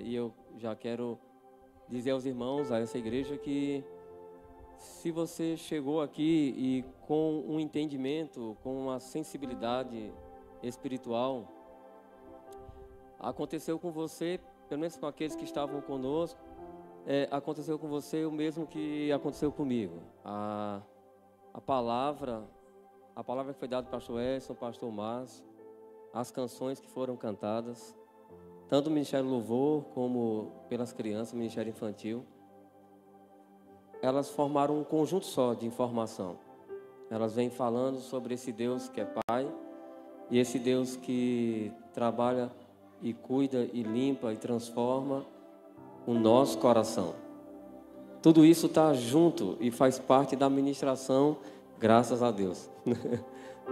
E eu já quero dizer aos irmãos, a essa igreja, que se você chegou aqui e com um entendimento, com uma sensibilidade espiritual, aconteceu com você, pelo menos com aqueles que estavam conosco, aconteceu com você o mesmo que aconteceu comigo. A palavra que foi dada para o pastor Edson, pastor Márcio, as canções que foram cantadas, tanto o Ministério Louvor como pelas crianças, o Ministério Infantil, elas formaram um conjunto só de informação. Elas vêm falando sobre esse Deus que é Pai e esse Deus que trabalha e cuida e limpa e transforma o nosso coração. Tudo isso está junto e faz parte da ministração, graças a Deus.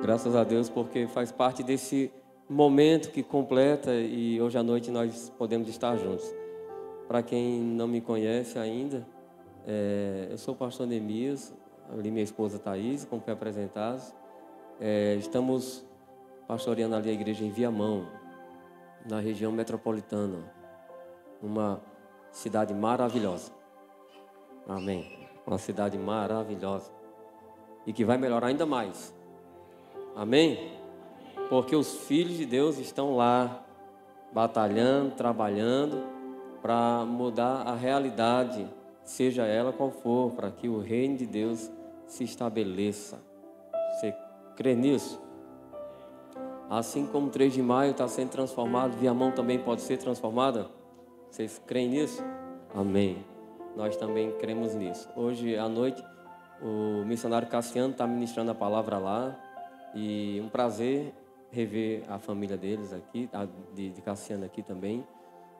Graças a Deus, porque faz parte desse momento que completa e hoje à noite nós podemos estar juntos. Para quem não me conhece ainda, eu sou o pastor Neemias, ali minha esposa Thaís, como foi apresentado. Estamos pastoreando ali a igreja em Viamão, na região metropolitana, uma cidade maravilhosa. Amém. Uma cidade maravilhosa e que vai melhorar ainda mais. Amém? Porque os filhos de Deus estão lá, batalhando, trabalhando, para mudar a realidade, seja ela qual for, para que o reino de Deus se estabeleça. Você crê nisso? Assim como o 3 de maio está sendo transformado, Viamão também pode ser transformada? Vocês creem nisso? Amém. Nós também cremos nisso. Hoje à noite, o missionário Cassiano está ministrando a palavra lá. E um prazer rever a família deles aqui, de Cassiano aqui também.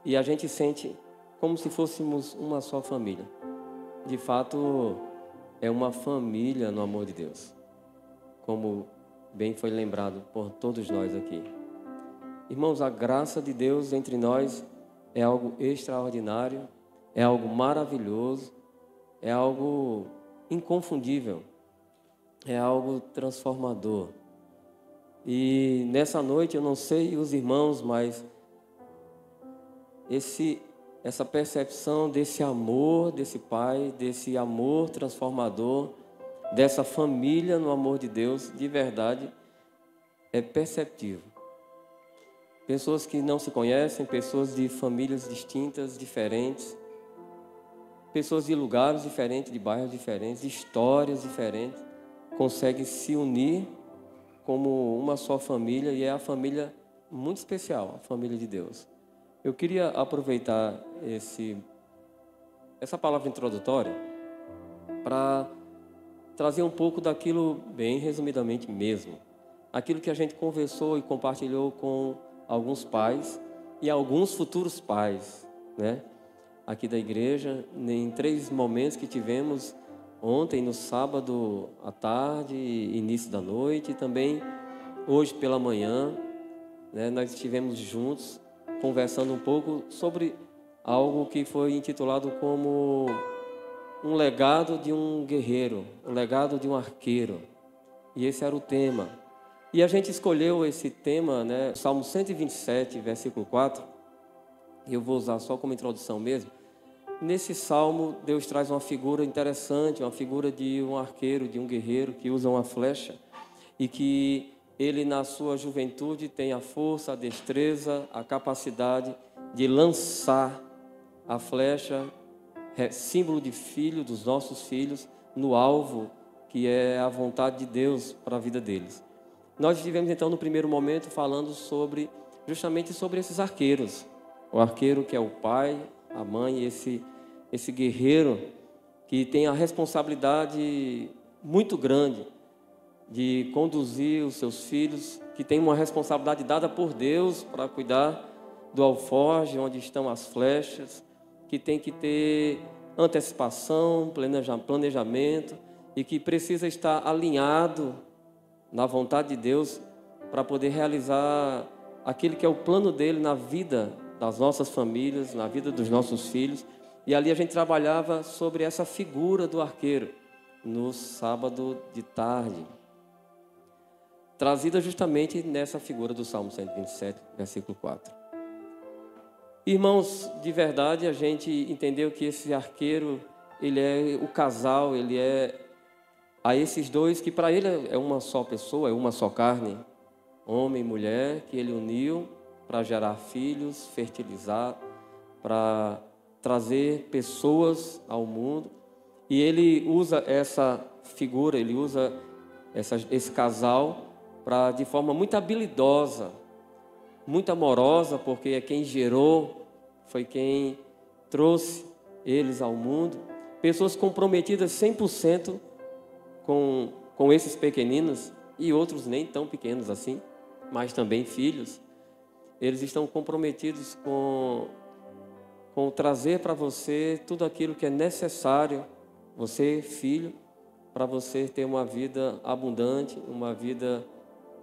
E a gente sente como se fôssemos uma só família. De fato, é uma família no amor de Deus. Como bem foi lembrado por todos nós aqui. Irmãos, a graça de Deus entre nós é algo extraordinário, é algo maravilhoso, é algo inconfundível, é algo transformador. E nessa noite, eu não sei os irmãos, mas essa percepção desse amor desse Pai, desse amor transformador, dessa família no amor de Deus, de verdade, é perceptível. Pessoas que não se conhecem, pessoas de famílias distintas, diferentes, pessoas de lugares diferentes, de bairros diferentes, de histórias diferentes, conseguem se unir como uma só família, e é a família muito especial, a família de Deus. Eu queria aproveitar essa palavra introdutória para trazer um pouco daquilo, bem resumidamente mesmo, aquilo que a gente conversou e compartilhou com alguns pais e alguns futuros pais, né? Aqui da igreja, em 3 momentos que tivemos ontem, no sábado à tarde, início da noite, e também hoje pela manhã, né, nós estivemos juntos conversando um pouco sobre algo que foi intitulado como um legado de um guerreiro, um legado de um arqueiro. E esse era o tema. E a gente escolheu esse tema, né, Salmo 127, versículo 4, e eu vou usar só como introdução mesmo. Nesse salmo, Deus traz uma figura interessante, uma figura de um arqueiro, de um guerreiro que usa uma flecha e que ele, na sua juventude, tem a força, a destreza, a capacidade de lançar a flecha, símbolo de filho, dos nossos filhos, no alvo que é a vontade de Deus para a vida deles. Nós estivemos, então, no primeiro momento, falando justamente sobre esses arqueiros. O arqueiro que é o pai, a mãe, esse guerreiro que tem a responsabilidade muito grande de conduzir os seus filhos, que tem uma responsabilidade dada por Deus para cuidar do alforje, onde estão as flechas, que tem que ter antecipação, planejamento, e que precisa estar alinhado na vontade de Deus para poder realizar aquilo que é o plano dele na vida das nossas famílias, na vida dos nossos filhos. E ali a gente trabalhava sobre essa figura do arqueiro no sábado de tarde, trazida justamente nessa figura do Salmo 127, versículo 4. Irmãos, de verdade, a gente entendeu que esse arqueiro, ele é o casal, ele é a esses dois que para ele é uma só pessoa, é uma só carne, homem e mulher, que ele uniu para gerar filhos, fertilizar, para trazer pessoas ao mundo. E ele usa essa figura, ele usa esse casal para, de forma muito habilidosa, muito amorosa, porque é quem gerou, foi quem trouxe eles ao mundo. Pessoas comprometidas 100% com esses pequeninos e outros nem tão pequenos assim, mas também filhos. Eles estão comprometidos com trazer para você tudo aquilo que é necessário, você, filho, para você ter uma vida abundante, uma vida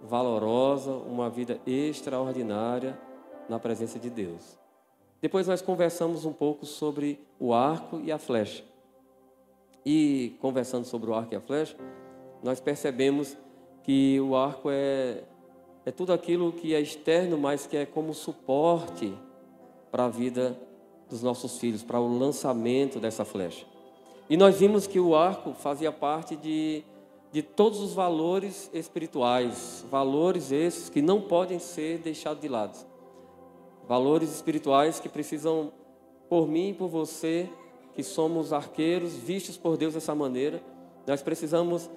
valorosa, uma vida extraordinária na presença de Deus. Depois nós conversamos um pouco sobre o arco e a flecha. E conversando sobre o arco e a flecha, nós percebemos que o arco é tudo aquilo que é externo, mas que é como suporte para a vida dos nossos filhos, para o lançamento dessa flecha. E nós vimos que o arco fazia parte de todos os valores espirituais, valores esses que não podem ser deixados de lado. Valores espirituais que precisam, por mim e por você, que somos arqueiros, vistos por Deus dessa maneira, nós precisamos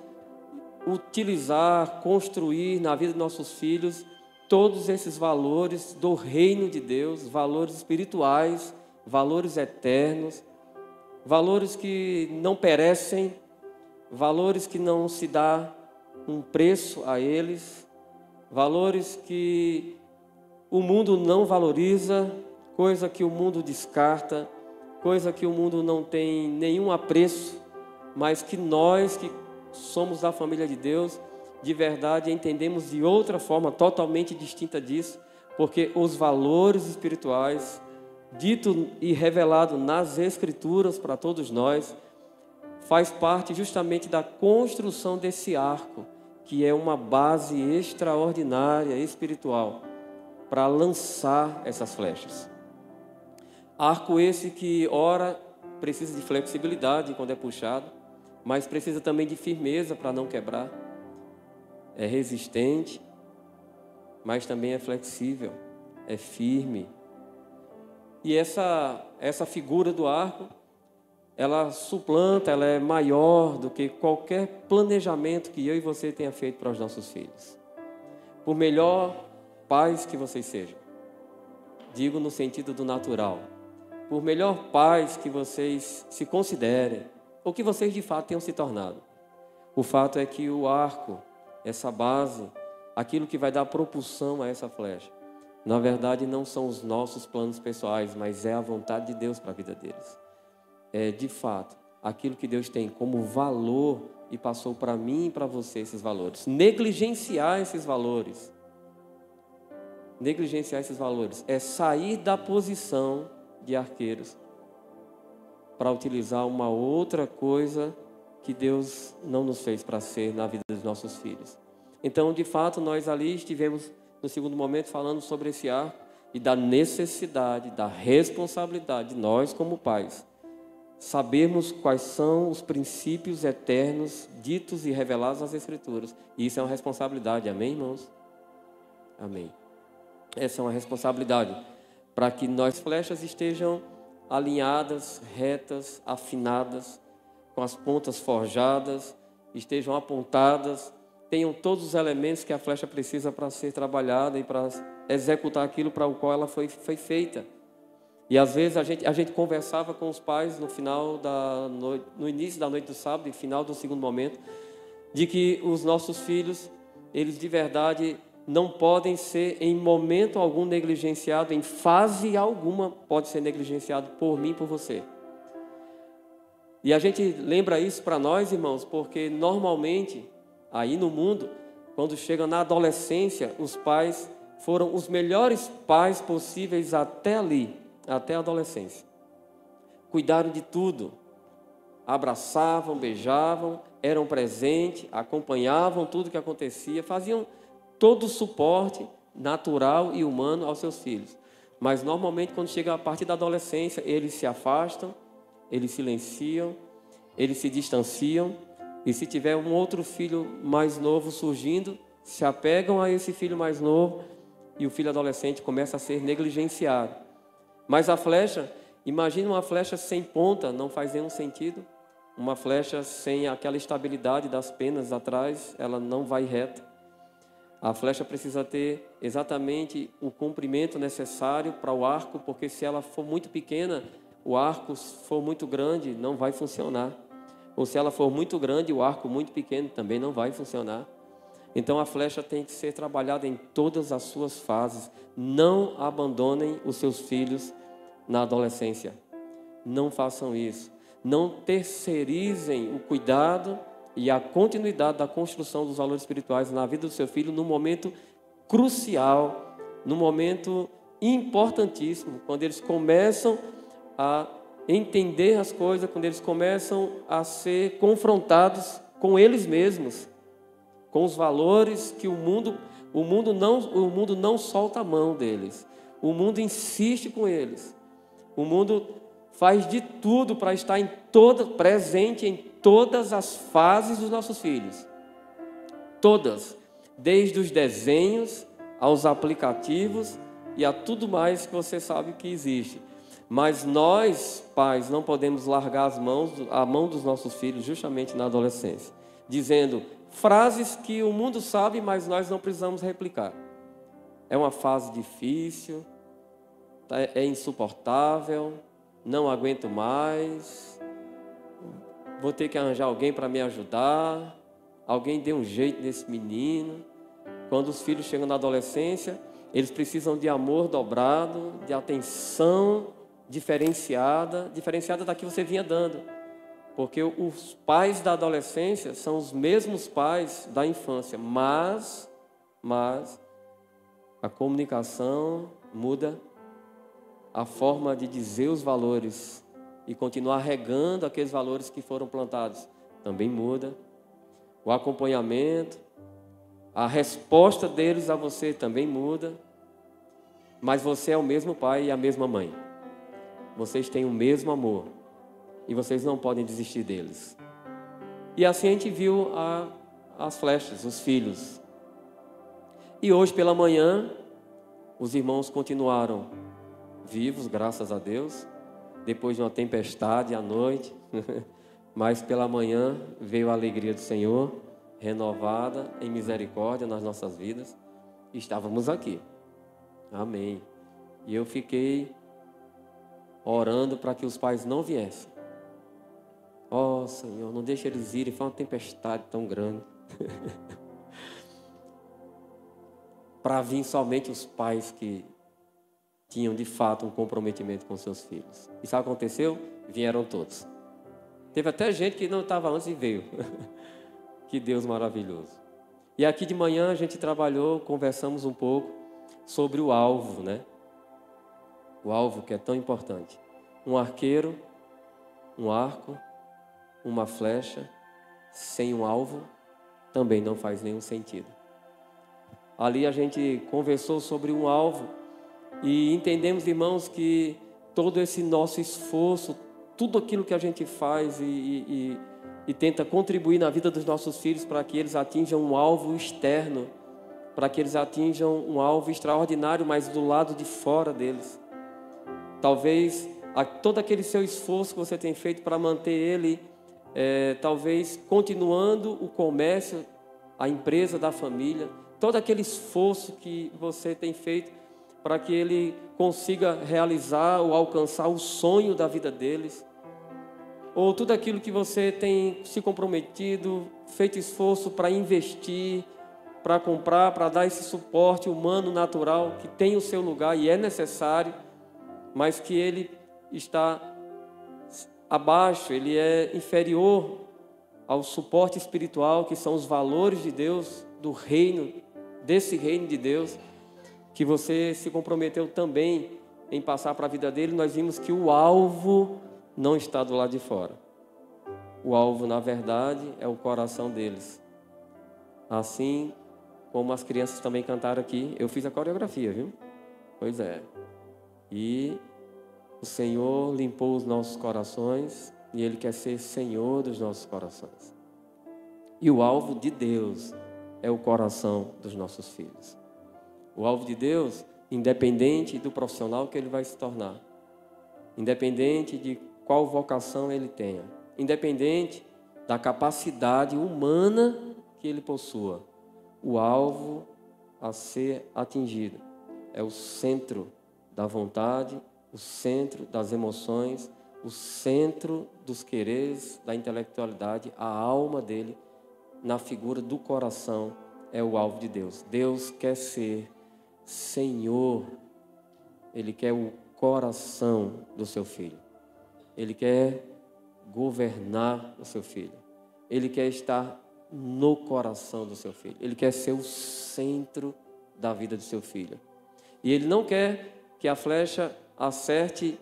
utilizar, construir na vida dos nossos filhos todos esses valores do reino de Deus, valores espirituais, valores eternos, valores que não perecem, valores que não se dá um preço a eles, valores que o mundo não valoriza, coisa que o mundo descarta, coisa que o mundo não tem nenhum apreço, mas que nós que somos da família de Deus, de verdade entendemos de outra forma totalmente distinta disso, porque os valores espirituais, dito e revelado nas Escrituras para todos nós, faz parte justamente da construção desse arco, que é uma base extraordinária, espiritual, para lançar essas flechas. Arco esse que, ora, precisa de flexibilidade quando é puxado, mas precisa também de firmeza para não quebrar. É resistente, mas também é flexível, é firme. E essa figura do arco, ela suplanta, ela é maior do que qualquer planejamento que eu e você tenha feito para os nossos filhos. Por melhor pais que vocês sejam, digo no sentido do natural, por melhor pais que vocês se considerem, ou que vocês de fato tenham se tornado, o fato é que o arco, essa base, aquilo que vai dar propulsão a essa flecha, na verdade não são os nossos planos pessoais, mas é a vontade de Deus para a vida deles. É de fato aquilo que Deus tem como valor e passou para mim e para você esses valores. Negligenciar esses valores é sair da posição de arqueiros para utilizar uma outra coisa que Deus não nos fez para ser na vida dos nossos filhos. Então, de fato, nós ali estivemos no segundo momento falando sobre esse arco e da necessidade, da responsabilidade de nós como pais sabermos quais são os princípios eternos ditos e revelados nas Escrituras. E isso é uma responsabilidade, amém, irmãos? Amém. Essa é uma responsabilidade para que nossas flechas estejam alinhadas, retas, afinadas, com as pontas forjadas, estejam apontadas, tenham todos os elementos que a flecha precisa para ser trabalhada e para executar aquilo para o qual ela foi feita. E às vezes a gente conversava com os pais no final da noite, no início da noite do sábado e final do segundo momento, de que os nossos filhos, eles de verdade não podem ser em momento algum negligenciados, em fase alguma pode ser negligenciado por mim e por você. E a gente lembra isso para nós, irmãos, porque normalmente, aí no mundo, quando chega na adolescência, os pais foram os melhores pais possíveis até ali, até a adolescência. Cuidaram de tudo, abraçavam, beijavam, eram presentes, acompanhavam tudo que acontecia, faziam todo o suporte natural e humano aos seus filhos. Mas normalmente quando chega a partir da adolescência, eles se afastam, eles silenciam, eles se distanciam, e se tiver um outro filho mais novo surgindo, se apegam a esse filho mais novo, e o filho adolescente começa a ser negligenciado. Mas a flecha, imagine uma flecha sem ponta, não faz nenhum sentido. Uma flecha sem aquela estabilidade das penas atrás, ela não vai reta. A flecha precisa ter exatamente o comprimento necessário para o arco, porque se ela for muito pequena, o arco for muito grande, não vai funcionar. Ou se ela for muito grande, o arco muito pequeno, também não vai funcionar. Então a flecha tem que ser trabalhada em todas as suas fases. Não abandonem os seus filhos na adolescência. Não façam isso. Não terceirizem o cuidado e a continuidade da construção dos valores espirituais na vida do seu filho no momento crucial, no momento importantíssimo, quando eles começam a entender as coisas, quando eles começam a ser confrontados com eles mesmos, com os valores que o mundo não solta a mão deles. O mundo insiste com eles. O mundo faz de tudo para estar presente em todas as fases dos nossos filhos. Todas. Desde os desenhos, aos aplicativos e a tudo mais que você sabe que existe. Mas nós, pais, não podemos largar a mão dos nossos filhos justamente na adolescência, dizendo frases que o mundo sabe, mas nós não precisamos replicar. É uma fase difícil, é insuportável, não aguento mais, vou ter que arranjar alguém para me ajudar, alguém dê um jeito nesse menino. Quando os filhos chegam na adolescência, eles precisam de amor dobrado, de atenção diferenciada da que você vinha dando. Porque os pais da adolescência são os mesmos pais da infância, mas a comunicação muda, a forma de dizer os valores e continuar regando aqueles valores que foram plantados também muda. O acompanhamento, a resposta deles a você também muda. Mas você é o mesmo pai e a mesma mãe. Vocês têm o mesmo amor e vocês não podem desistir deles. E assim a gente viu as flechas, os filhos. E hoje pela manhã, os irmãos continuaram vivos, graças a Deus, depois de uma tempestade à noite, mas pela manhã veio a alegria do Senhor, renovada em misericórdia nas nossas vidas, e estávamos aqui. Amém. E eu fiquei orando para que os pais não viessem. Ó Senhor, não deixe eles irem, foi uma tempestade tão grande. Para vir somente os pais que tinham de fato um comprometimento com seus filhos. E sabe o que aconteceu? Vieram todos. Teve até gente que não estava antes e veio. Que Deus maravilhoso. E aqui de manhã a gente trabalhou, conversamos um pouco sobre o alvo, né? O alvo que é tão importante. Um arqueiro, um arco, uma flecha, sem um alvo, também não faz nenhum sentido. Ali a gente conversou sobre um alvo e entendemos, irmãos, que todo esse nosso esforço, tudo aquilo que a gente faz e tenta contribuir na vida dos nossos filhos para que eles atinjam um alvo externo, para que eles atinjam um alvo extraordinário, mas do lado de fora deles. Talvez todo aquele seu esforço que você tem feito para manter ele, talvez continuando o comércio, a empresa da família, todo aquele esforço que você tem feito para que ele consiga realizar ou alcançar o sonho da vida deles, ou tudo aquilo que você tem se comprometido, feito esforço para investir, para comprar, para dar esse suporte humano, natural, que tem o seu lugar e é necessário, mas que ele está abaixo, ele é inferior ao suporte espiritual, que são os valores de Deus, do reino, desse reino de Deus, que você se comprometeu também em passar para a vida dele. Nós vimos que o alvo não está do lado de fora. O alvo, na verdade, é o coração deles. Assim como as crianças também cantaram aqui. Eu fiz a coreografia, viu? Pois é. E o Senhor limpou os nossos corações e Ele quer ser Senhor dos nossos corações. E o alvo de Deus é o coração dos nossos filhos. O alvo de Deus, independente do profissional que ele vai se tornar, independente de qual vocação ele tenha, independente da capacidade humana que ele possua, o alvo a ser atingido é o centro da vontade, o centro das emoções, o centro dos quereres, da intelectualidade, a alma dele, na figura do coração, é o alvo de Deus. Deus quer ser Senhor, Ele quer o coração do seu filho. Ele quer governar o seu filho. Ele quer estar no coração do seu filho. Ele quer ser o centro da vida do seu filho. E Ele não quer que a flecha acerte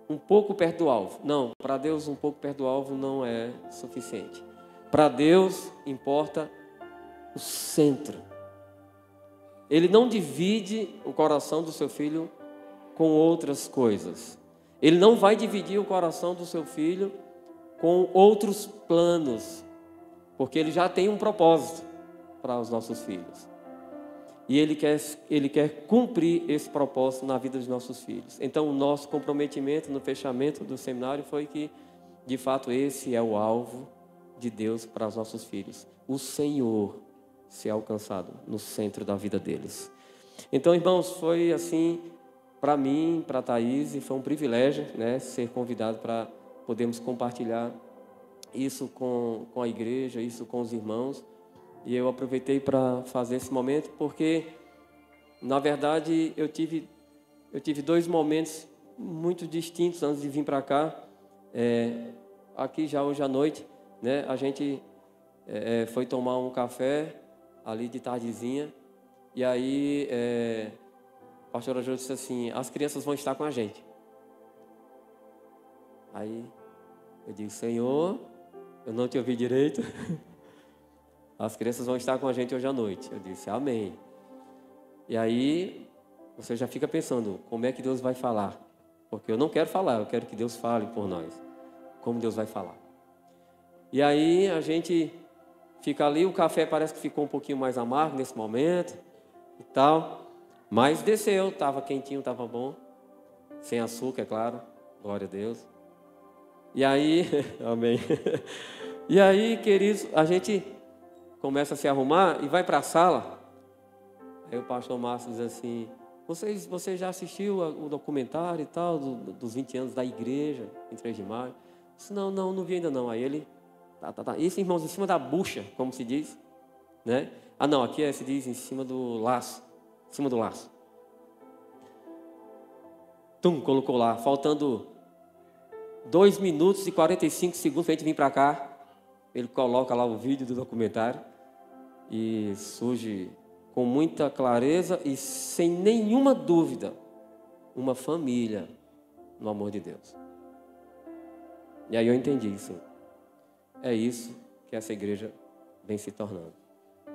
um pouco perto do alvo. Não, para Deus um pouco perto do alvo não é suficiente. Para Deus importa o centro. Ele não divide o coração do seu filho com outras coisas. Ele não vai dividir o coração do seu filho com outros planos, porque ele já tem um propósito para os nossos filhos. E ele quer cumprir esse propósito na vida dos nossos filhos. Então, o nosso comprometimento no fechamento do seminário foi que, de fato, esse é o alvo de Deus para os nossos filhos. O Senhor ser alcançado no centro da vida deles. Então, irmãos, foi assim, para mim, para a Thaís, e foi um privilégio, né, ser convidado para podermos compartilhar isso com a igreja, isso com os irmãos. E eu aproveitei para fazer esse momento, porque, na verdade, eu tive 2 momentos muito distintos antes de vir para cá. Aqui já hoje à noite, né, a gente foi tomar um café ali de tardezinha, e aí a pastora Jô disse assim: as crianças vão estar com a gente. Aí eu disse: Senhor, eu não te ouvi direito. As crianças vão estar com a gente hoje à noite. Eu disse: amém. E aí você já fica pensando, como é que Deus vai falar? Porque eu não quero falar, eu quero que Deus fale por nós. Como Deus vai falar? E aí a gente fica ali, o café parece que ficou um pouquinho mais amargo nesse momento e tal. Mas desceu, estava quentinho, estava bom. Sem açúcar, é claro. Glória a Deus. E aí, amém. E aí, queridos, a gente começa a se arrumar e vai para a sala. Aí o pastor Márcio diz assim: você já assistiu o documentário e tal, dos 20 anos da igreja, em 3 de maio? Eu disse: não vi ainda não. Aí ele, tá. Isso, irmãos, em cima da bucha, como se diz, né? Ah, não, aqui se diz em cima do laço. Em cima do laço. Colocou lá, faltando 2 minutos e 45 segundos para a gente vir para cá. Ele coloca lá o vídeo do documentário e surge com muita clareza e sem nenhuma dúvida uma família no amor de Deus. E aí eu entendi isso. É isso que essa igreja vem se tornando.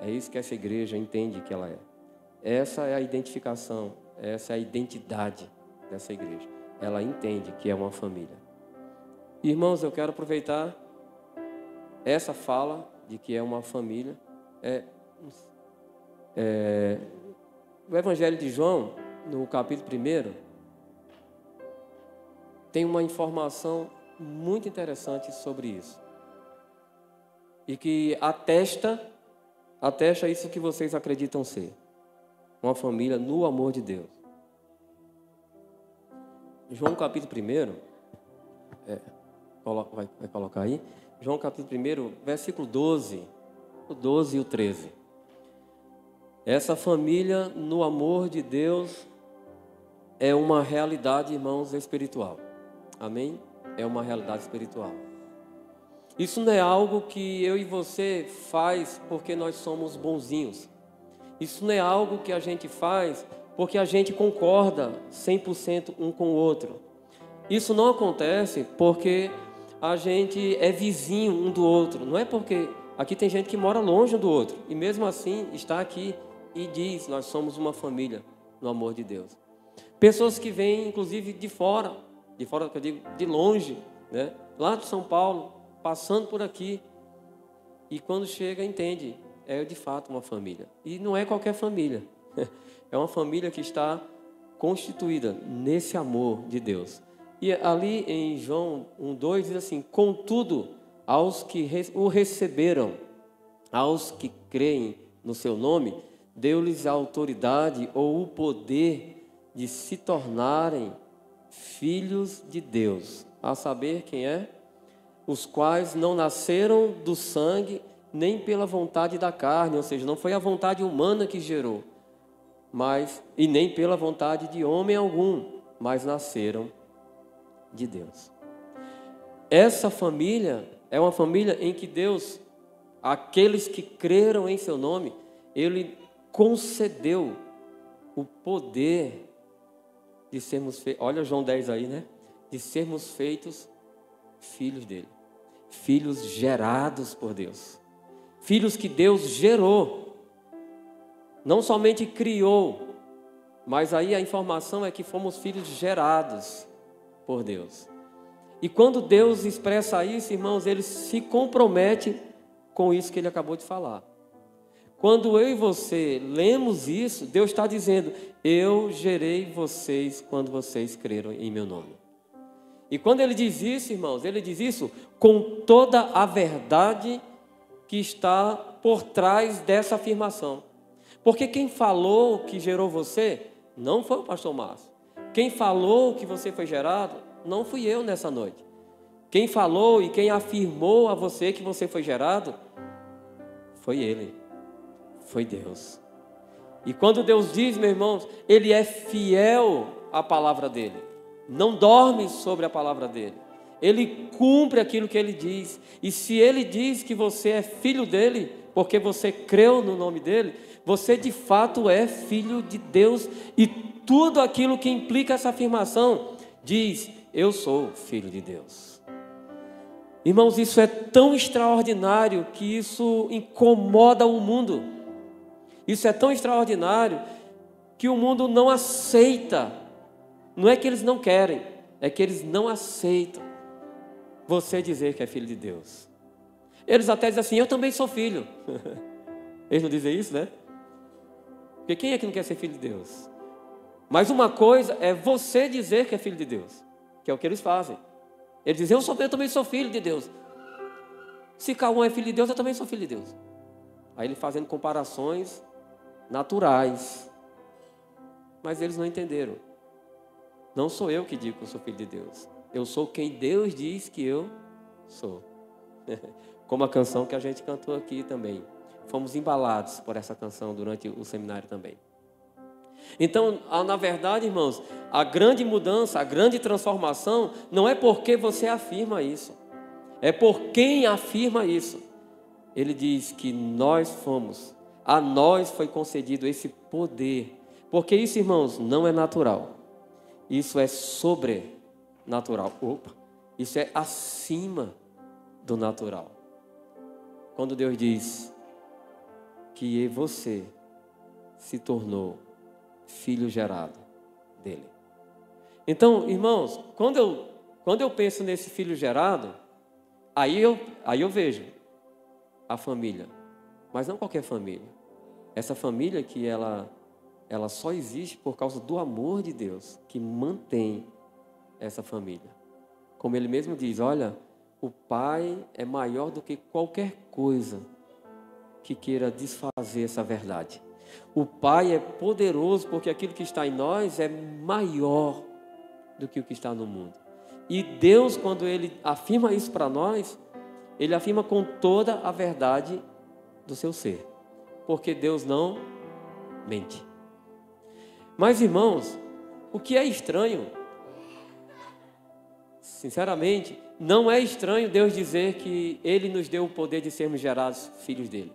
É isso que essa igreja entende que ela é. Essa é a identificação, essa é a identidade dessa igreja. Ela entende que é uma família. Irmãos, eu quero aproveitar essa fala de que é uma família. O Evangelho de João, no capítulo 1, tem uma informação muito interessante sobre isso. E que atesta isso que vocês acreditam ser. Uma família no amor de Deus. João capítulo 1, vai colocar aí. João capítulo 1, versículo 12, o 12 e o 13. Essa família no amor de Deus é uma realidade, irmãos, espiritual. Amém? É uma realidade espiritual. Isso não é algo que eu e você faz porque nós somos bonzinhos. Isso não é algo que a gente faz porque a gente concorda 100% um com o outro. Isso não acontece porque a gente é vizinho um do outro. Não é porque aqui tem gente que mora longe um do outro e mesmo assim está aqui e diz: nós somos uma família no amor de Deus. Pessoas que vêm, inclusive, de fora que eu digo, de longe, né? Lá de São Paulo, passando por aqui. E quando chega, entende, é de fato uma família. E não é qualquer família. É uma família que está constituída nesse amor de Deus. E ali em João 1:2 diz assim: contudo, aos que o receberam, aos que creem no seu nome, deu-lhes a autoridade ou o poder de se tornarem filhos de Deus, a saber quem é? Os quais não nasceram do sangue, nem pela vontade da carne, ou seja, não foi a vontade humana que gerou, e nem pela vontade de homem algum, mas nasceram de Deus. Essa família é uma família em que Deus, aqueles que creram em seu nome, Ele concedeu o poder de sermos feitos, olha João 10 aí, né? De sermos feitos filhos dele, filhos gerados por Deus, filhos que Deus gerou, não somente criou, mas aí a informação é que fomos filhos gerados por Deus. E quando Deus expressa isso, irmãos, Ele se compromete com isso que Ele acabou de falar. Quando eu e você lemos isso, Deus está dizendo: eu gerei vocês quando vocês creram em meu nome. E quando Ele diz isso, irmãos, Ele diz isso com toda a verdade que está por trás dessa afirmação. Porque quem falou que gerou você não foi o pastor Márcio. Quem falou que você foi gerado não fui eu nessa noite. Quem falou e quem afirmou a você que você foi gerado foi Ele, foi Deus. E quando Deus diz, meus irmãos, Ele é fiel à palavra dEle, não dorme sobre a palavra dEle, Ele cumpre aquilo que Ele diz. E se Ele diz que você é filho dEle, porque você creu no nome dEle, você de fato é filho de Deus. E tudo aquilo que implica essa afirmação diz: eu sou filho de Deus. Irmãos, isso é tão extraordinário que isso incomoda o mundo. Isso é tão extraordinário que o mundo não aceita. Não é que eles não querem, é que eles não aceitam você dizer que é filho de Deus. Eles até dizem assim: eu também sou filho. Eles não dizem isso, né? Porque quem é que não quer ser filho de Deus? Mas uma coisa é você dizer que é filho de Deus, que é o que eles fazem. Eles dizem: eu também sou filho de Deus. Se Cauã é filho de Deus, eu também sou filho de Deus. Aí ele fazendo comparações naturais. Mas eles não entenderam. Não sou eu que digo que eu sou filho de Deus. Eu sou quem Deus diz que eu sou. Como a canção que a gente cantou aqui também. Fomos embalados por essa canção durante o seminário também. Então, na verdade, irmãos, a grande mudança, a grande transformação não é porque você afirma isso, é por quem afirma isso. Ele diz que a nós foi concedido esse poder, porque isso, irmãos, não é natural, isso é sobrenatural. Isso é acima do natural. Quando Deus diz que você se tornou filho gerado dele. Então, irmãos, quando eu penso nesse filho gerado, aí eu vejo a família, mas não qualquer família. Essa família que ela só existe por causa do amor de Deus que mantém essa família. Como ele mesmo diz: olha, o Pai é maior do que qualquer coisa que queira desfazer essa verdade. O Pai é poderoso porque aquilo que está em nós é maior do que o que está no mundo. E Deus, quando Ele afirma isso para nós, Ele afirma com toda a verdade do seu ser. Porque Deus não mente. Mas, irmãos, o que é estranho, sinceramente, não é estranho Deus dizer que Ele nos deu o poder de sermos gerados filhos dEle.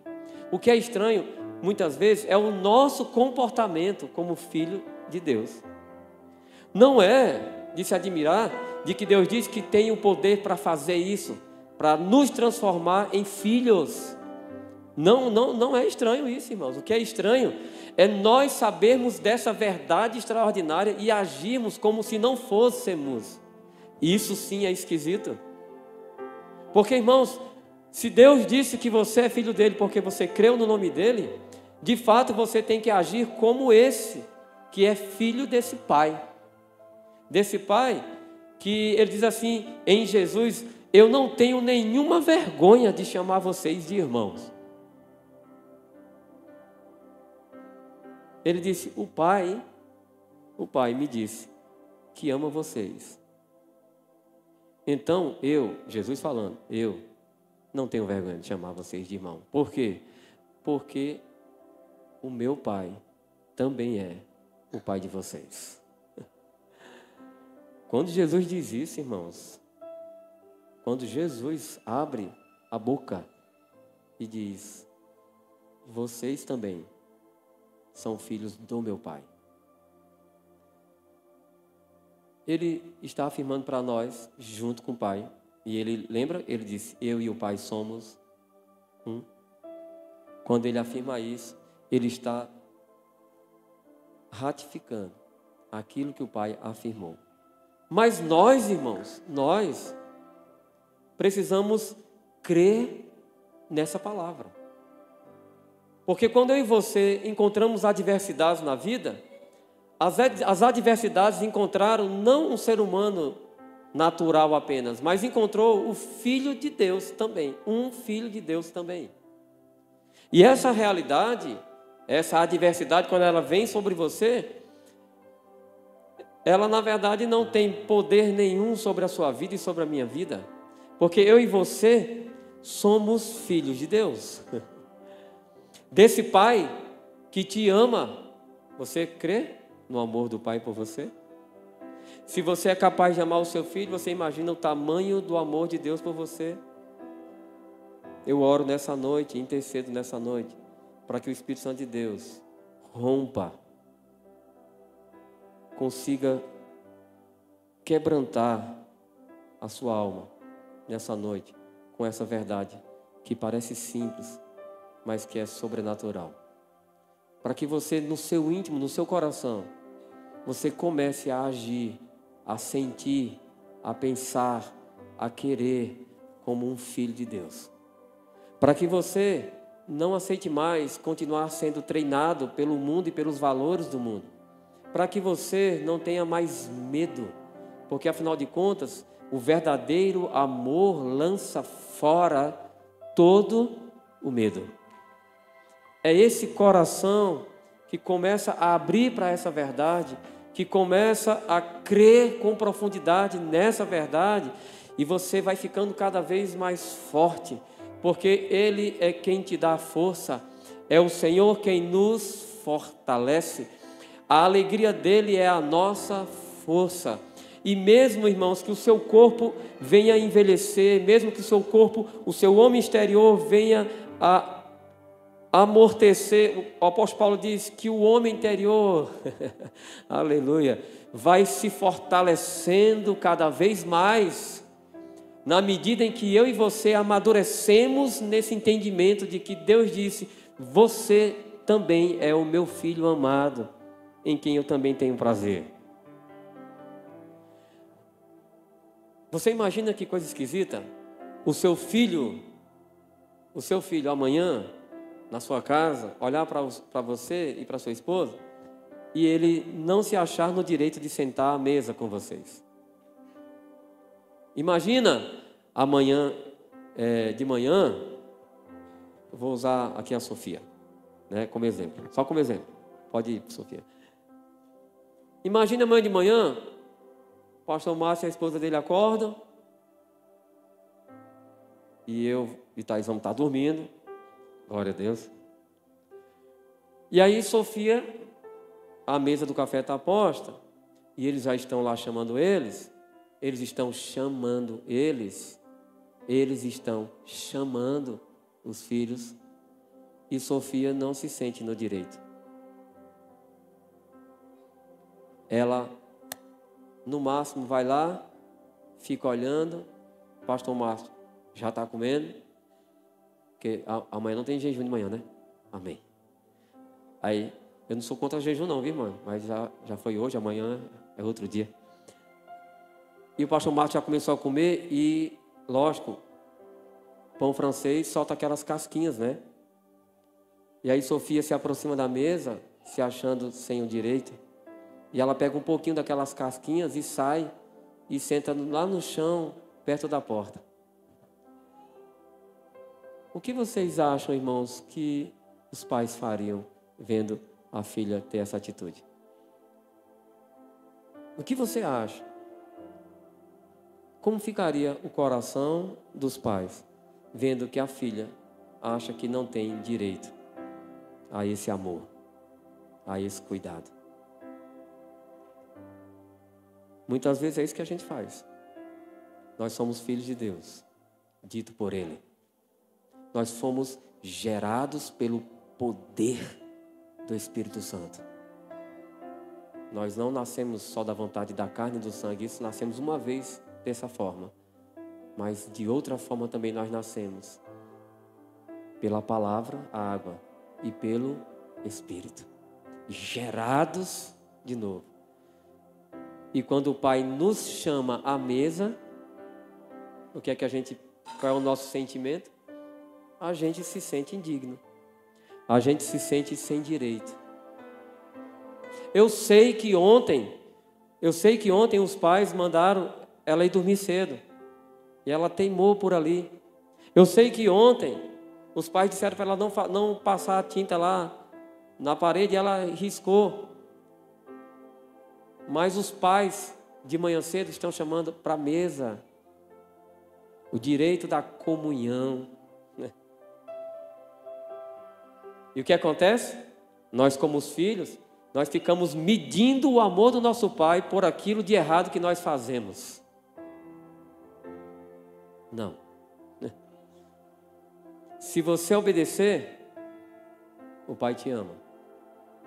O que é estranho, muitas vezes, é o nosso comportamento como filho de Deus. Não é de se admirar de que Deus diz que tem o poder para fazer isso, para nos transformar em filhos. Não é estranho isso, irmãos. O que é estranho é nós sabermos dessa verdade extraordinária e agirmos como se não fôssemos. Isso sim é esquisito. Porque, irmãos, se Deus disse que você é filho dele porque você creu no nome dele, de fato você tem que agir como esse, que é filho desse pai. Desse pai que ele diz assim, em Jesus: eu não tenho nenhuma vergonha de chamar vocês de irmãos. Ele disse, o pai me disse que ama vocês. Então Jesus falando, eu não tenho vergonha de chamar vocês de irmão. Por quê? Porque o meu pai também é o pai de vocês. Quando Jesus diz isso, irmãos, quando Jesus abre a boca e diz, vocês também são filhos do meu pai, ele está afirmando para nós, junto com o pai, e ele, lembra? Ele disse, eu e o pai somos um. Quando ele afirma isso, ele está ratificando aquilo que o pai afirmou. Mas nós, irmãos, nós precisamos crer nessa palavra. Porque quando eu e você encontramos adversidades na vida, as adversidades encontraram não um ser humano natural apenas, mas encontrou o Filho de Deus também, um Filho de Deus também. E essa realidade, essa adversidade, quando ela vem sobre você, ela na verdade não tem poder nenhum sobre a sua vida e sobre a minha vida, porque eu e você somos filhos de Deus. Desse Pai que te ama. Você crê no amor do Pai por você? Se você é capaz de amar o seu filho, você imagina o tamanho do amor de Deus por você? Eu oro nessa noite, intercedo nessa noite, para que o Espírito Santo de Deus rompa, consiga quebrantar a sua alma nessa noite, com essa verdade que parece simples, mas que é sobrenatural. Para que você, no seu íntimo, no seu coração, você comece a agir, a sentir, a pensar, a querer como um filho de Deus. Para que você não aceite mais continuar sendo treinado pelo mundo e pelos valores do mundo. Para que você não tenha mais medo, porque afinal de contas, o verdadeiro amor lança fora todo o medo. É esse coração que começa a abrir para essa verdade, que começa a crer com profundidade nessa verdade, e você vai ficando cada vez mais forte, porque Ele é quem te dá força, é o Senhor quem nos fortalece, a alegria dEle é a nossa força. E mesmo, irmãos, que o seu corpo venha a envelhecer, mesmo que o seu corpo, o seu homem exterior venha a amortecer, o apóstolo Paulo diz que o homem interior, aleluia, vai se fortalecendo cada vez mais, na medida em que eu e você amadurecemos nesse entendimento de que Deus disse, você também é o meu filho amado, em quem eu também tenho prazer. Você imagina que coisa esquisita? O seu filho amanhã, na sua casa, olhar para você e para sua esposa, e ele não se achar no direito de sentar à mesa com vocês. Imagina amanhã, de manhã, eu vou usar aqui a Sofia, né, como exemplo, só como exemplo, pode ir, Sofia. Imagina amanhã de manhã, o pastor Márcio e a esposa dele acordam, e eu e Thais vamos estar dormindo, glória a Deus. E aí Sofia, a mesa do café está posta, e eles já estão lá chamando eles estão chamando os filhos, e Sofia não se sente no direito. Ela, no máximo, vai lá, fica olhando, pastor Márcio já está comendo, Porque amanhã não tem jejum de manhã, né? Amém. Aí, eu não sou contra jejum não, viu, irmão? Mas já foi hoje, amanhã é outro dia. E o pastor Marcos já começou a comer e, lógico, pão francês solta aquelas casquinhas, né? E aí Sofia se aproxima da mesa, se achando sem o direito. E ela pega um pouquinho daquelas casquinhas e sai e senta lá no chão, perto da porta. O que vocês acham, irmãos, que os pais fariam vendo a filha ter essa atitude? O que você acha? Como ficaria o coração dos pais vendo que a filha acha que não tem direito a esse amor, a esse cuidado? Muitas vezes é isso que a gente faz. Nós somos filhos de Deus, dito por Ele. Nós fomos gerados pelo poder do Espírito Santo. Nós não nascemos só da vontade da carne e do sangue, isso nascemos uma vez dessa forma. Mas de outra forma também nós nascemos. Pela palavra, a água, e pelo Espírito. Gerados de novo. E quando o Pai nos chama à mesa, o que é que qual é o nosso sentimento? A gente se sente indigno. A gente se sente sem direito. Eu sei que ontem os pais mandaram ela ir dormir cedo. E ela teimou por ali. Eu sei que ontem os pais disseram para ela não passar a tinta lá na parede e ela riscou. Mas os pais de manhã cedo estão chamando para a mesa o direito da comunhão. Né? E o que acontece? Nós, como os filhos, nós ficamos medindo o amor do nosso pai por aquilo de errado que nós fazemos. Não. Se você obedecer, o pai te ama.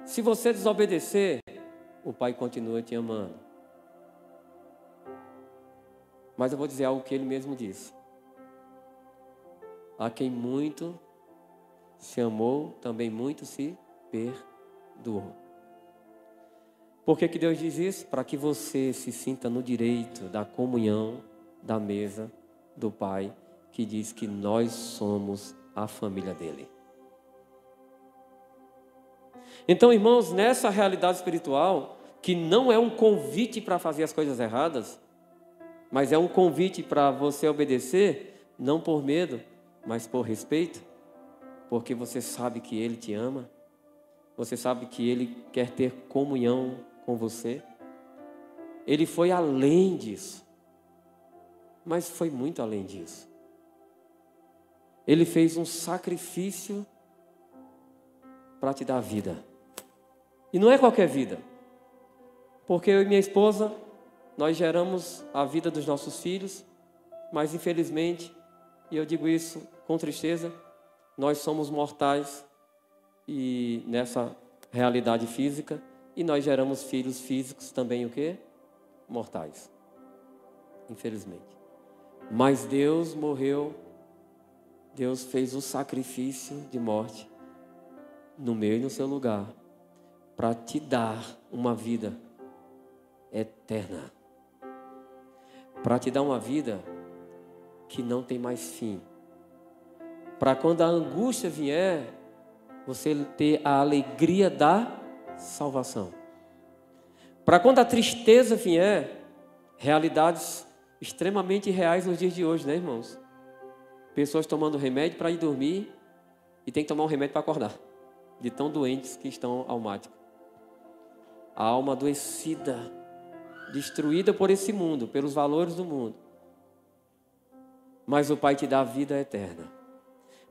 Se você desobedecer, o pai continua te amando. Mas eu vou dizer algo que ele mesmo disse. A quem muito se amou, também muito se perdoou. Por que Deus diz isso? Para que você se sinta no direito da comunhão, da mesa do Pai, que diz que nós somos a família dele. Então, irmãos, nessa realidade espiritual, que não é um convite para fazer as coisas erradas, mas é um convite para você obedecer, não por medo, mas por respeito, porque você sabe que Ele te ama, você sabe que Ele quer ter comunhão com você. Ele foi além disso, mas foi muito além disso. Ele fez um sacrifício para te dar vida. E não é qualquer vida. Porque eu e minha esposa, nós geramos a vida dos nossos filhos, mas infelizmente, e eu digo isso com tristeza, nós somos mortais e nessa realidade física, e nós geramos filhos físicos também o quê? Mortais. Infelizmente. Mas Deus morreu, Deus fez o sacrifício de morte no meu e no seu lugar, para te dar uma vida eterna, para te dar uma vida que não tem mais fim, para quando a angústia vier, você ter a alegria da salvação, para quando a tristeza vier, realidades extremamente reais nos dias de hoje, né, irmãos? Pessoas tomando remédio para ir dormir e tem que tomar um remédio para acordar, de tão doentes que estão almáticos. A alma adoecida, destruída por esse mundo, pelos valores do mundo. Mas o Pai te dá a vida eterna.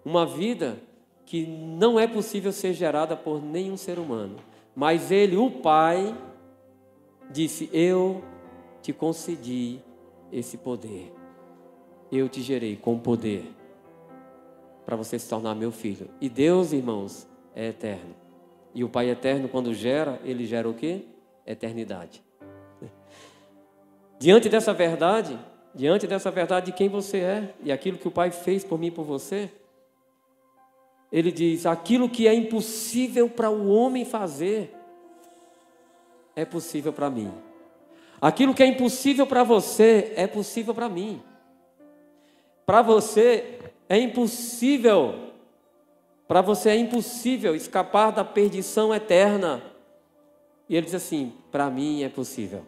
Uma vida que não é possível ser gerada por nenhum ser humano. Mas Ele, o Pai, disse: eu te concedi esse poder. Eu te gerei com poder para você se tornar meu filho. E Deus, irmãos, é eterno. E o Pai eterno, quando gera, Ele gera o quê? Eternidade. Diante dessa verdade de quem você é e aquilo que o Pai fez por mim e por você, Ele diz: aquilo que é impossível para o homem fazer, é possível para mim. Aquilo que é impossível para você, é possível para mim. Para você é impossível escapar da perdição eterna. E ele diz assim: para mim é possível.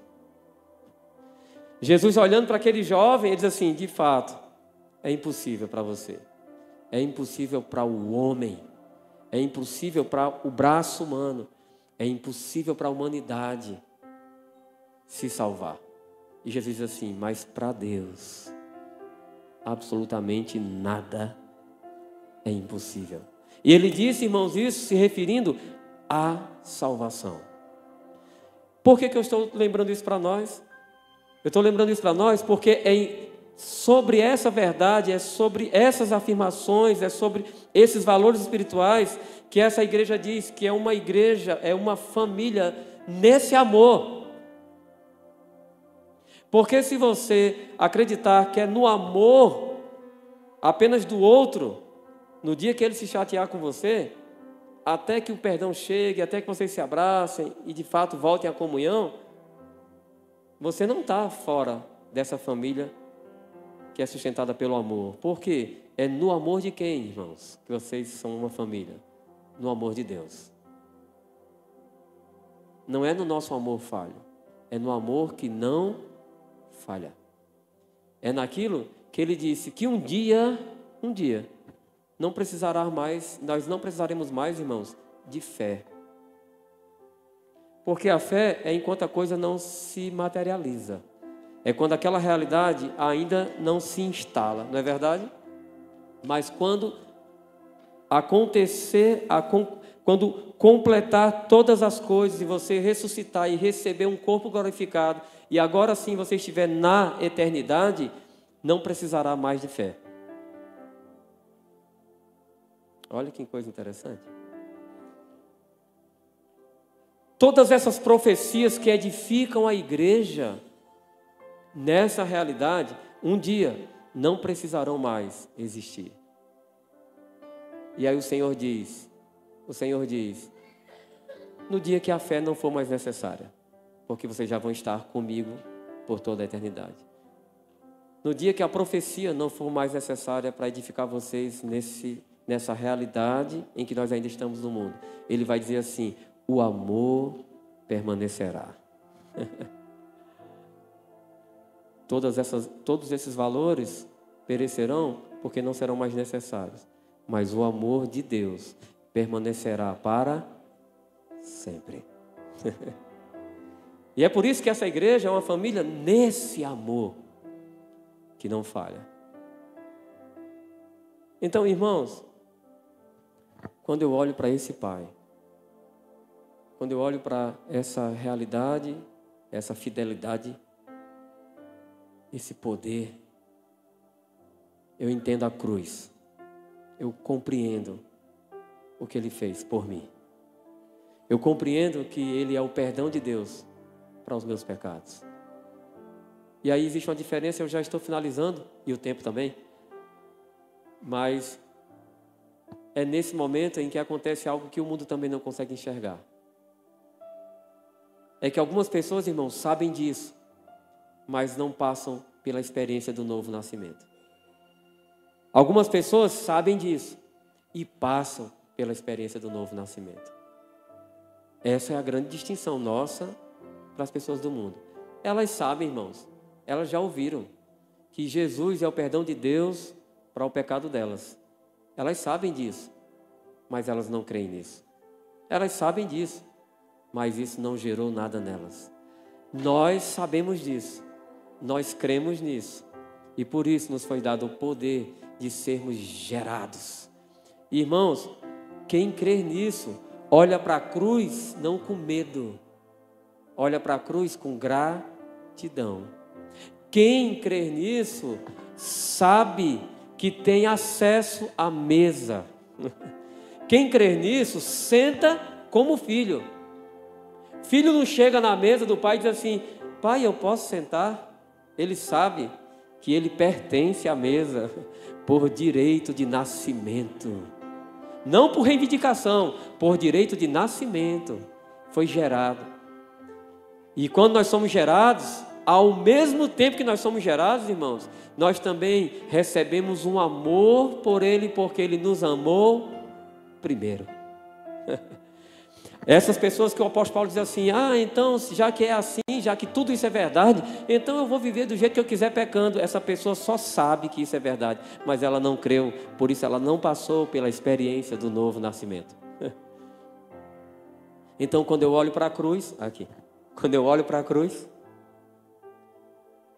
Jesus, olhando para aquele jovem, ele diz assim: de fato, é impossível para você. É impossível para o homem. É impossível para o braço humano. É impossível para a humanidade se salvar. E Jesus diz assim: mas para Deus, absolutamente nada é impossível. E ele disse, irmãos, isso se referindo à salvação. Por que eu estou lembrando isso para nós? Eu estou lembrando isso para nós porque é sobre essa verdade, é sobre essas afirmações, é sobre esses valores espirituais que essa igreja diz que é uma igreja, é uma família nesse amor. Porque se você acreditar que é no amor apenas do outro, no dia que ele se chatear com você, até que o perdão chegue, até que vocês se abracem e de fato voltem à comunhão, você não está fora dessa família que é sustentada pelo amor. Por quê? É no amor de quem, irmãos, que vocês são uma família? No amor de Deus. Não é no nosso amor falho, é no amor que não falha. É naquilo que ele disse que um dia, nós não precisaremos mais, irmãos, de fé. Porque a fé é enquanto a coisa não se materializa. É quando aquela realidade ainda não se instala, não é verdade? Mas quando acontecer, quando completar todas as coisas e você ressuscitar e receber um corpo glorificado, e agora sim você estiver na eternidade, não precisará mais de fé. Olha que coisa interessante. Todas essas profecias que edificam a igreja, nessa realidade, um dia não precisarão mais existir. E aí o Senhor diz, no dia que a fé não for mais necessária, porque vocês já vão estar comigo por toda a eternidade. No dia que a profecia não for mais necessária para edificar vocês nessa realidade em que nós ainda estamos no mundo, Ele vai dizer assim: o amor permanecerá. Todos esses valores perecerão porque não serão mais necessários, mas o amor de Deus permanecerá para sempre. E é por isso que essa igreja é uma família nesse amor que não falha. Então, irmãos, quando eu olho para esse Pai, quando eu olho para essa realidade, essa fidelidade, esse poder, eu entendo a cruz, eu compreendo o que Ele fez por mim. Eu compreendo que Ele é o perdão de Deus para os meus pecados. E aí existe uma diferença, eu já estou finalizando, e o tempo também, mas é nesse momento em que acontece algo que o mundo também não consegue enxergar. É que algumas pessoas, irmãos, sabem disso, mas não passam pela experiência do novo nascimento. Algumas pessoas sabem disso e passam pela experiência do novo nascimento. Essa é a grande distinção nossa para as pessoas do mundo. Elas sabem, irmãos, elas já ouviram que Jesus é o perdão de Deus para o pecado delas. Elas sabem disso, mas elas não creem nisso. Elas sabem disso, mas isso não gerou nada nelas. Nós sabemos disso, nós cremos nisso, e por isso nos foi dado o poder de sermos gerados. Irmãos, quem crê nisso, olha para a cruz não com medo, olha para a cruz com gratidão. Quem crê nisso, sabe que tem acesso à mesa. Quem crê nisso, senta como filho. Filho não chega na mesa do pai e diz assim: pai, eu posso sentar? Ele sabe que ele pertence à mesa por direito de nascimento. Não por reivindicação, por direito de nascimento. Foi gerado. E quando nós somos gerados, ao mesmo tempo que nós somos gerados, irmãos, nós também recebemos um amor por Ele, porque Ele nos amou primeiro. Essas pessoas que o apóstolo Paulo diz assim, então, já que é assim, já que tudo isso é verdade, então eu vou viver do jeito que eu quiser pecando. Essa pessoa só sabe que isso é verdade, mas ela não creu, por isso ela não passou pela experiência do novo nascimento. Então, quando eu olho para a cruz, quando eu olho para a cruz,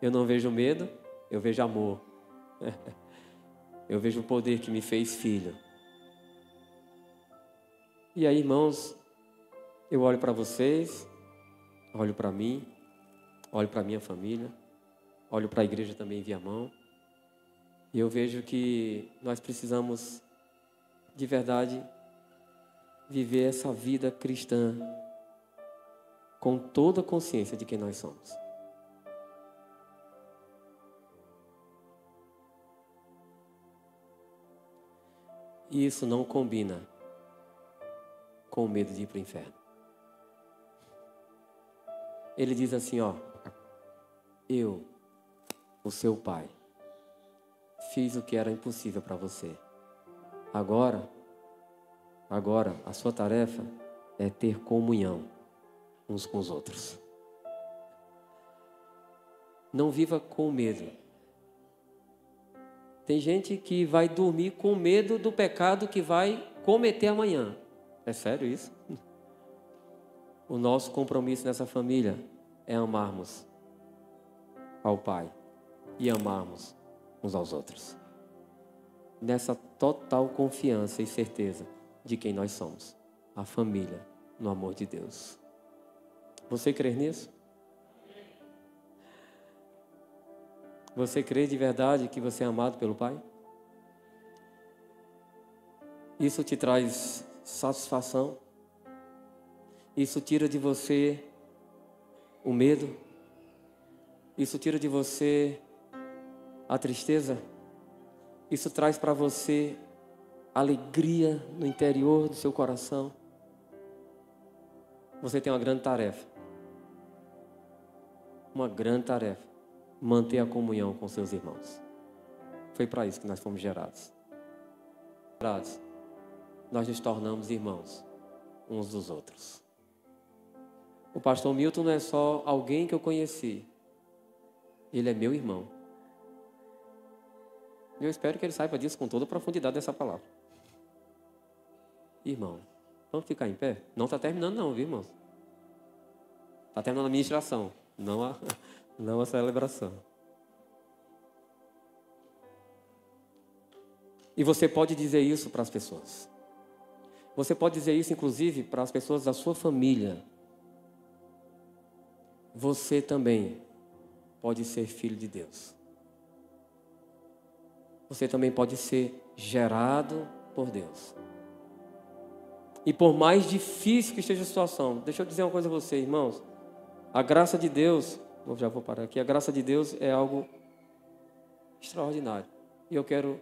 eu não vejo medo, eu vejo amor. Eu vejo o poder que me fez filho. E aí, irmãos, eu olho para vocês, olho para mim, olho para minha família, olho para a igreja também em Viamão, e eu vejo que nós precisamos, de verdade, viver essa vida cristã com toda a consciência de quem nós somos. E isso não combina com o medo de ir para o inferno. Ele diz assim, eu, o seu pai, fiz o que era impossível para você. Agora, a sua tarefa é ter comunhão uns com os outros. Não viva com medo. Tem gente que vai dormir com medo do pecado que vai cometer amanhã. É sério isso? O nosso compromisso nessa família é amarmos ao Pai e amarmos uns aos outros. Nessa total confiança e certeza de quem nós somos. A família no amor de Deus. Você crê nisso? Você crê de verdade que você é amado pelo Pai? Isso te traz satisfação? Isso tira de você o medo? Isso tira de você a tristeza? Isso traz para você alegria no interior do seu coração? Você tem uma grande tarefa. Uma grande tarefa. Manter a comunhão com seus irmãos. Foi para isso que nós fomos gerados. Nós nos tornamos irmãos uns dos outros. O pastor Milton não é só alguém que eu conheci. Ele é meu irmão. Eu espero que ele saiba disso com toda a profundidade dessa palavra. Irmão, vamos ficar em pé? Não está terminando não, viu, irmãos? Está terminando a ministração, não a celebração. E você pode dizer isso para as pessoas. Você pode dizer isso, inclusive, para as pessoas da sua família. Você também pode ser filho de Deus. Você também pode ser gerado por Deus. E por mais difícil que esteja a situação, deixa eu dizer uma coisa a você, irmãos. A graça de Deus, eu já vou parar aqui, a graça de Deus é algo extraordinário. E eu quero,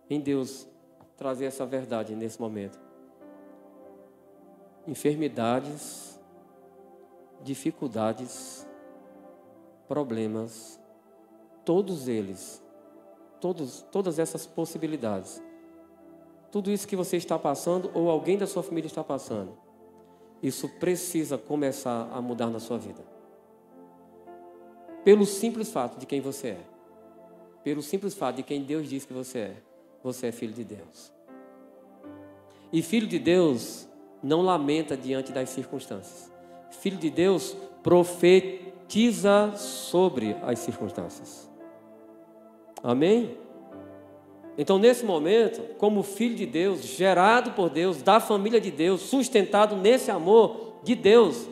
em Deus, trazer essa verdade nesse momento. Enfermidades, dificuldades, problemas, todos eles, todas essas possibilidades, tudo isso que você está passando ou alguém da sua família está passando, isso precisa começar a mudar na sua vida. Pelo simples fato de quem você é. Pelo simples fato de quem Deus diz que você é. Você é filho de Deus. E filho de Deus não lamenta diante das circunstâncias. Filho de Deus profetiza sobre as circunstâncias. Amém? Então, nesse momento, como filho de Deus, gerado por Deus, da família de Deus, sustentado nesse amor de Deus,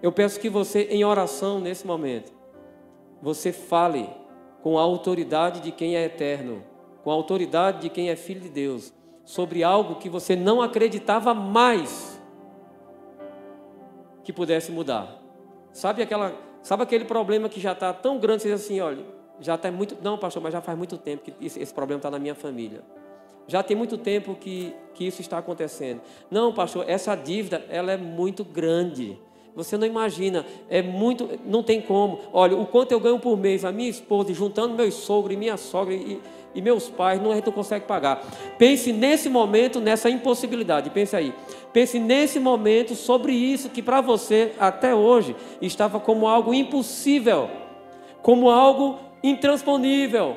eu peço que você, em oração nesse momento, você fale com a autoridade de quem é eterno, com a autoridade de quem é filho de Deus, sobre algo que você não acreditava mais que pudesse mudar. Sabe aquele problema que já está tão grande, você diz assim, olha, já está muito... Não, pastor, mas já faz muito tempo que esse problema está na minha família. Já tem muito tempo que isso está acontecendo. Não, pastor, essa dívida, ela é muito grande. Você não imagina, não tem como. Olha, o quanto eu ganho por mês, a minha esposa, juntando meus sogros e minha sogra e meus pais, a gente não consegue pagar. Pense nesse momento, nessa impossibilidade. Pense aí. Pense nesse momento sobre isso que para você, até hoje, estava como algo impossível, como algo intransponível,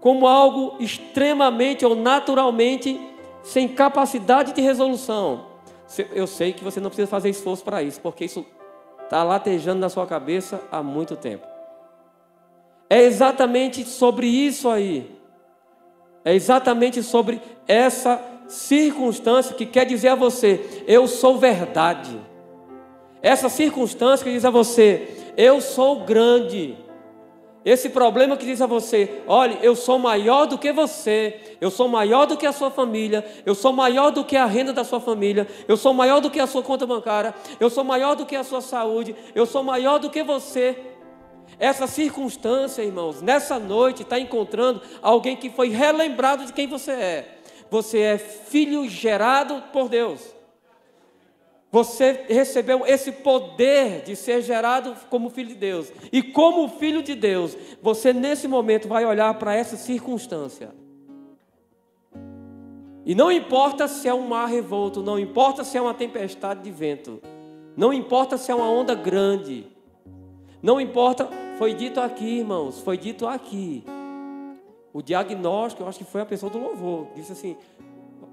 como algo extremamente ou naturalmente sem capacidade de resolução. Eu sei que você não precisa fazer esforço para isso, porque isso está latejando na sua cabeça há muito tempo. É exatamente sobre isso aí. É exatamente sobre essa circunstância que quer dizer a você: eu sou verdade. Essa circunstância que diz a você: eu sou grande. Esse problema que diz a você: olha, eu sou maior do que você, eu sou maior do que a sua família, eu sou maior do que a renda da sua família, eu sou maior do que a sua conta bancária, eu sou maior do que a sua saúde, eu sou maior do que você. Essa circunstância, irmãos, nessa noite está encontrando alguém que foi relembrado de quem você é. Você é filho gerado por Deus. Você recebeu esse poder de ser gerado como filho de Deus. E como filho de Deus, você nesse momento vai olhar para essa circunstância. E não importa se é um mar revolto, não importa se é uma tempestade de vento, não importa se é uma onda grande, não importa, foi dito aqui, irmãos, foi dito aqui. O diagnóstico, eu acho que foi a pessoa do louvor, disse assim...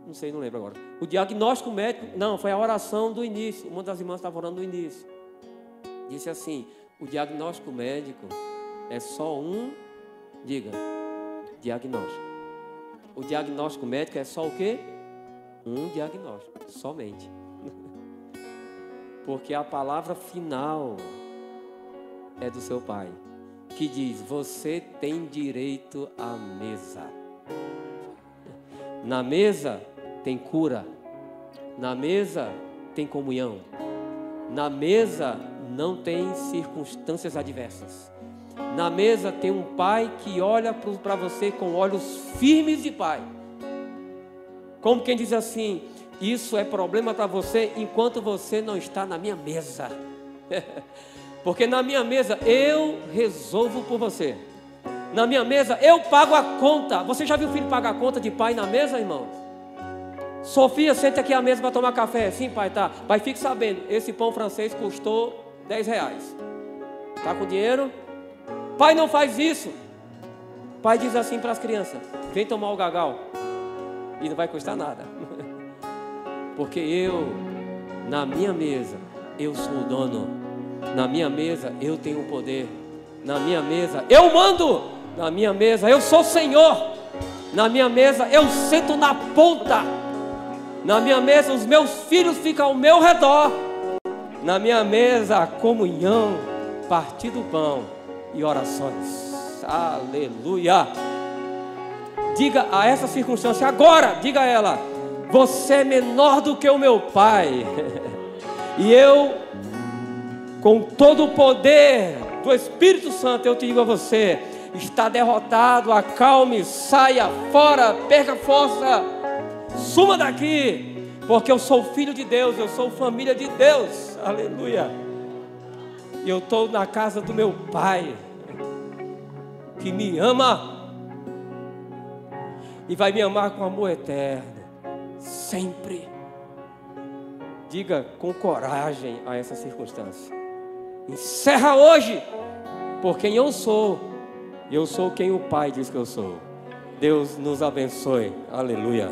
Não sei, não lembro agora. O diagnóstico médico, não, foi a oração do início. Uma das irmãs estava orando no início. Disse assim: o diagnóstico médico é só um, diga, diagnóstico. O diagnóstico médico é só o quê? Um diagnóstico, somente. Porque a palavra final é do seu pai, que diz: você tem direito à mesa. Na mesa tem cura, na mesa tem comunhão, na mesa não tem circunstâncias adversas, na mesa tem um pai que olha para você com olhos firmes de pai, como quem diz assim: isso é problema para você enquanto você não está na minha mesa, porque na minha mesa eu resolvo por você. Na minha mesa eu pago a conta. Você já viu o filho pagar a conta de pai na mesa, irmão? Sofia, senta aqui à mesa para tomar café. Sim, pai, tá. Pai, fique sabendo, esse pão francês custou R$10. Tá com dinheiro? Pai, não faz isso. Pai diz assim para as crianças: vem tomar o gagal. E não vai custar nada. Porque na minha mesa, eu sou o dono. Na minha mesa, eu tenho o poder. Na minha mesa, eu mando. Na minha mesa, eu sou o Senhor. Na minha mesa, eu sento na ponta. Na minha mesa, os meus filhos ficam ao meu redor. Na minha mesa, a comunhão, partir do pão e orações. Aleluia. Diga a essa circunstância agora, diga a ela: você é menor do que o meu pai. E eu, com todo o poder do Espírito Santo, eu te digo a você: está derrotado, acalme, saia fora, perca força, suma daqui, porque eu sou filho de Deus, eu sou família de Deus, aleluia. E eu estou na casa do meu pai, que me ama, e vai me amar com amor eterno, sempre. Diga com coragem a essa circunstância: encerra hoje, por quem eu sou quem o Pai diz que eu sou. Deus nos abençoe, aleluia.